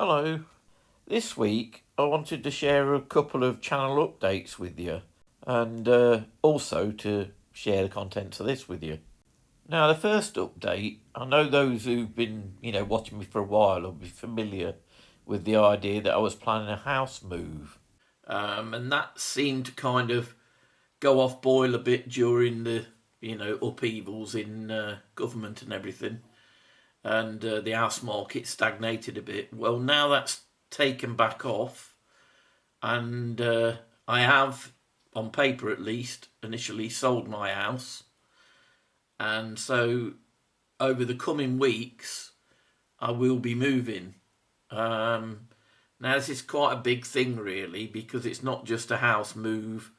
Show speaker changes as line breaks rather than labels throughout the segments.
Hello. This week I wanted to share a couple of channel updates with you and also to share the contents of this with you. Now, the first update, I know those who've been, watching me for a while will be familiar with the idea that I was planning a house move. And that seemed to kind of go off boil a bit during the, upheavals in government and everything. And the house market stagnated a bit. Well, now that's taken back off, and I have, on paper at least, initially sold my house. And so over the coming weeks, I will be moving. Now, this is quite a big thing, really, because it's not just a house move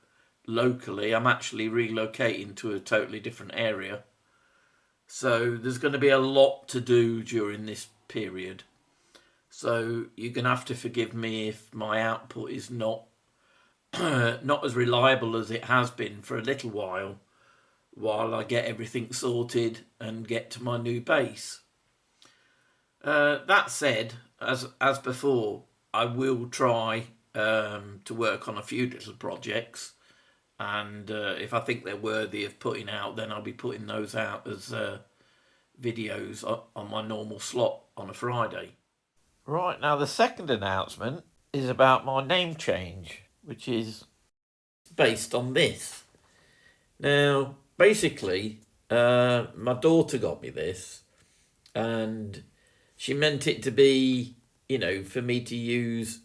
locally. I'm actually relocating to a totally different area. So there's going to be a lot to do during this period. So you're going to have to forgive me if my output is not not as reliable as it has been for a little while I get everything sorted and get to my new base. That said, as before, I will try to work on a few little projects, and if I think they're worthy of putting out, then I'll be putting those out as videos on my normal slot on a Friday. Right, now the second announcement is about my name change, which is based on this. Now, basically, my daughter got me this, and she meant it to be, for me to use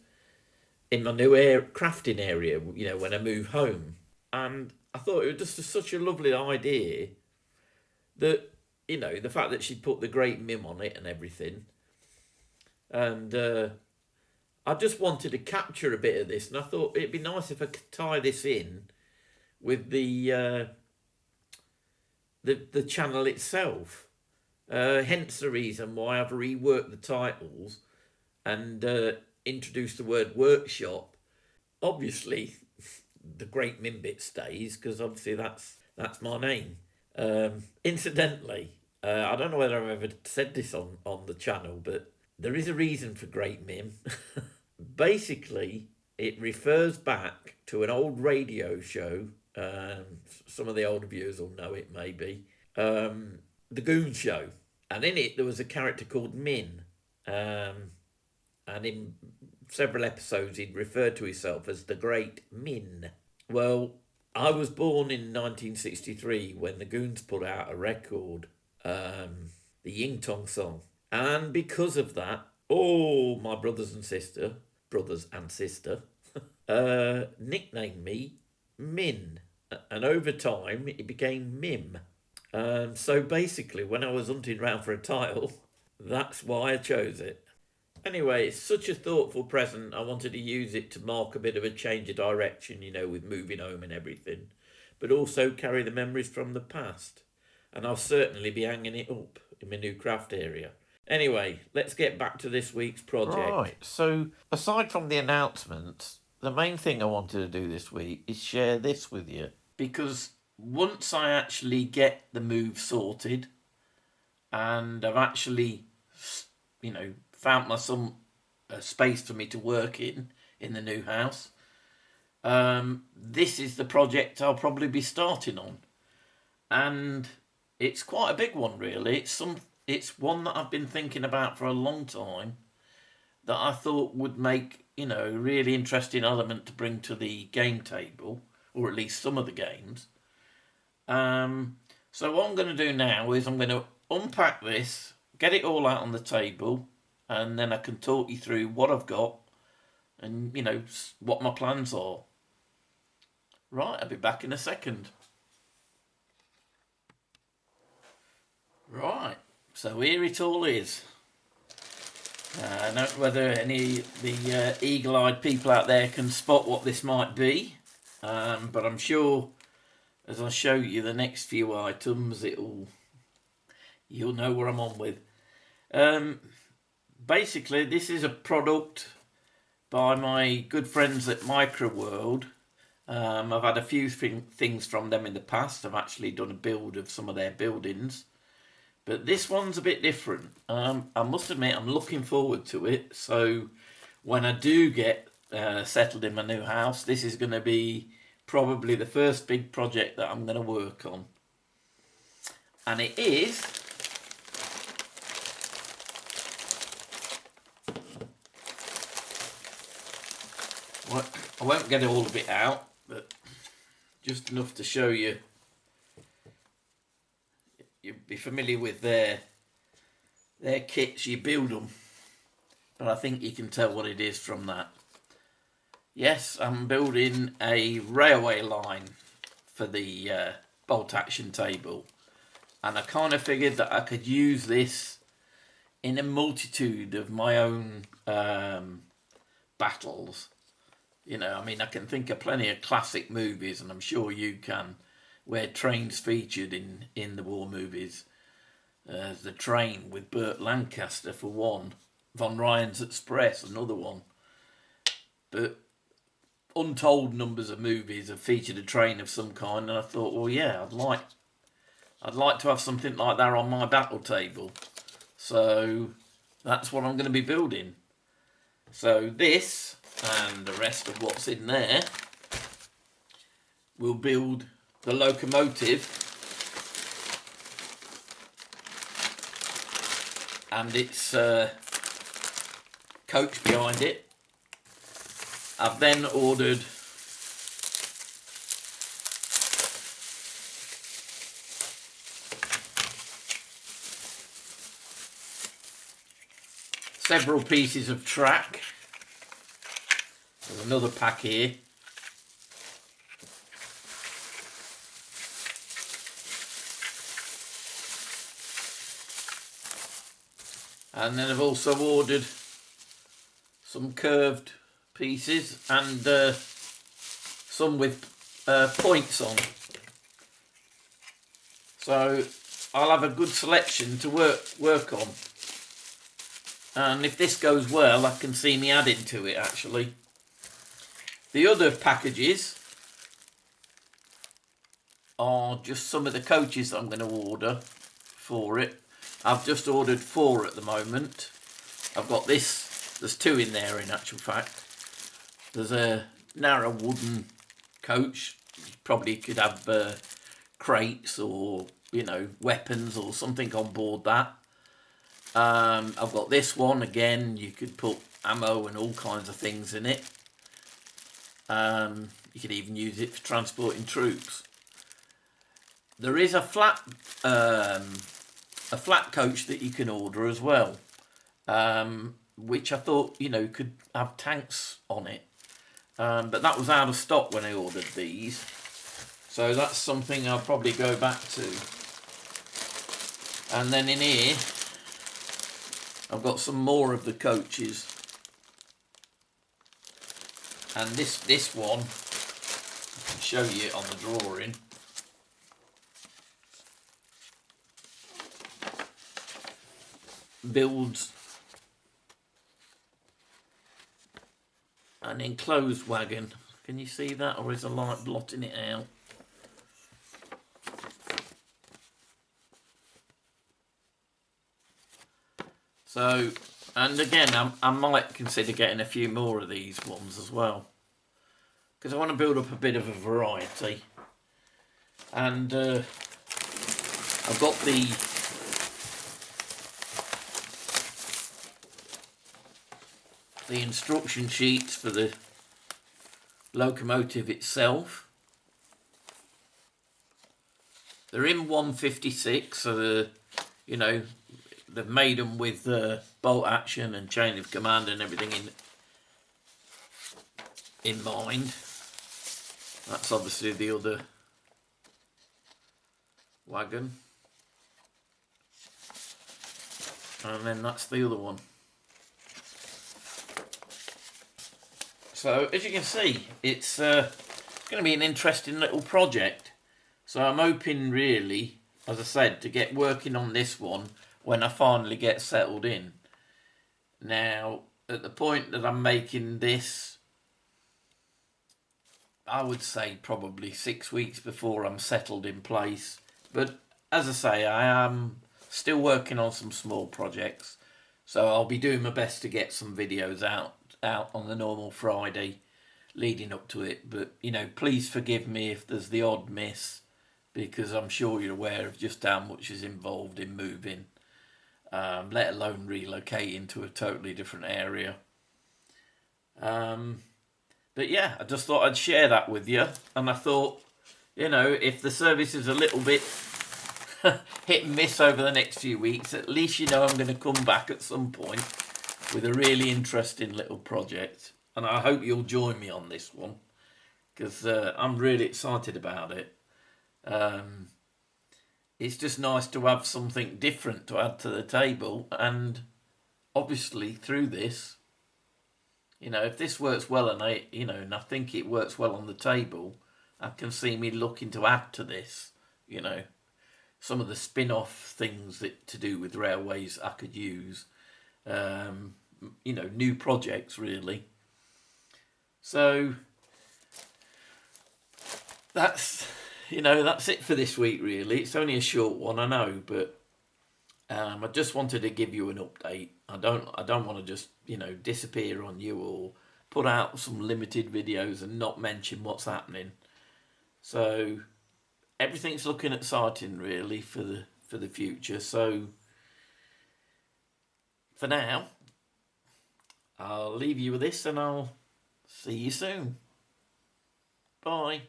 in my new crafting area, when I move home. And I thought it was just such a lovely idea that, the fact that she put the great Mim on it and everything. And I just wanted to capture a bit of this, and I thought it'd be nice if I could tie this in with the channel itself. Hence the reason why I've reworked the titles and introduced the word workshop. Obviously, the great Mim bit stays because obviously that's my name. Incidentally, I don't know whether I've ever said this on the channel, but there is a reason for Great Mim. Basically, it refers back to an old radio show. Some of the older viewers will know it, maybe. The Goon Show. And in it, there was a character called Min. And in several episodes, he'd referred to himself as the Great Min. Well, I was born in 1963 when the Goons put out a record, the Ying Tong song. And because of that, all my brothers and sister nicknamed me Min. And over time, it became Mim. So basically, when I was hunting around for a title, that's why I chose it. Anyway, it's such a thoughtful present. I wanted to use it to mark a bit of a change of direction, with moving home and everything, but also carry the memories from the past. And I'll certainly be hanging it up in my new craft area. Anyway, let's get back to this week's project. Right, so aside from the announcements, the main thing I wanted to do this week is share this with you. Because once I actually get the move sorted and I've actually, found myself a space for me to work in the new house, this is the project I'll probably be starting on. And it's quite a big one, really. It's one that I've been thinking about for a long time that I thought would make, a really interesting element to bring to the game table, or at least some of the games. So what I'm going to do now is I'm going to unpack this, get it all out on the table, and then I can talk you through what I've got and, what my plans are. Right, I'll be back in a second. Right, so here it all is. I don't know whether any of the eagle-eyed people out there can spot what this might be, but I'm sure as I show you the next few items, you'll know what I'm on with. Basically, this is a product by my good friends at Microworld. I've had a few things from them in the past. I've actually done a build of some of their buildings. But this one's a bit different. I must admit, I'm looking forward to it. So when I do get settled in my new house, this is going to be probably the first big project that I'm going to work on. And it is well, I won't get all of it out, but just enough to show you. You'd be familiar with their kits, you build them. But I think you can tell what it is from that. Yes, I'm building a railway line for the bolt action table. And I kind of figured that I could use this in a multitude of my own battles. You know, I mean, I can think of plenty of classic movies, and I'm sure you can, where trains featured in the war movies. The Train with Burt Lancaster for one, Von Ryan's Express another one. But untold numbers of movies have featured a train of some kind, and I thought, well, yeah, I'd like to have something like that on my battle table. So that's what I'm going to be building. So this and the rest of what's in there will build the locomotive and its coach behind it. I've then ordered several pieces of track. There's another pack here. And then I've also ordered some curved pieces and some with points on. So I'll have a good selection to work on. And if this goes well, I can see me adding to it actually. The other packages are just some of the coaches that I'm going to order for it. I've just ordered 4 at the moment. I've got this, there's 2 in there in actual fact. There's a narrow wooden coach. You probably could have crates or, you know, weapons or something on board that. I've got this one, again, you could put ammo and all kinds of things in it. You could even use it for transporting troops. There is a flat coach that you can order as well, which I thought, you know, could have tanks on it. But that was out of stock when I ordered these. So that's something I'll probably go back to. And then in here, I've got some more of the coaches. And this one, I'll show you on the drawing. Builds an enclosed wagon. Can you see that, or is the light blotting it out? So, and again, I might consider getting a few more of these ones as well, because I want to build up a bit of a variety. And I've got the instruction sheets for the locomotive itself. They're in 156, so you know, they've made them with bolt action and chain of command and everything in mind. That's obviously the other wagon, and then that's the other one. So as you can see, it's going to be an interesting little project. So I'm hoping really, as I said, to get working on this one when I finally get settled in. Now, at the point that I'm making this, I would say probably 6 weeks before I'm settled in place. But as I say, I am Still working on some small projects, so I'll be doing my best to get some videos out on the normal Friday leading up to it. But please forgive me if there's the odd miss, because I'm sure you're aware of just how much is involved in moving, let alone relocating to a totally different area. But yeah, I just thought I'd share that with you, and I thought, if the service is a little bit hit and miss over the next few weeks, at least I'm going to come back at some point with a really interesting little project, and I hope you'll join me on this one, because I'm really excited about it. It's just nice to have something different to add to the table, and obviously through this, if this works well, and I think it works well on the table, I can see me looking to add to this, some of the spin-off things that to do with railways I could use, new projects really. So that's that's it for this week really. It's only a short one, I know, but I just wanted to give you an update. I don't want to just disappear on you or put out some limited videos and not mention what's happening. So everything's looking exciting really for the future. So for now, I'll leave you with this, and I'll see you soon. Bye.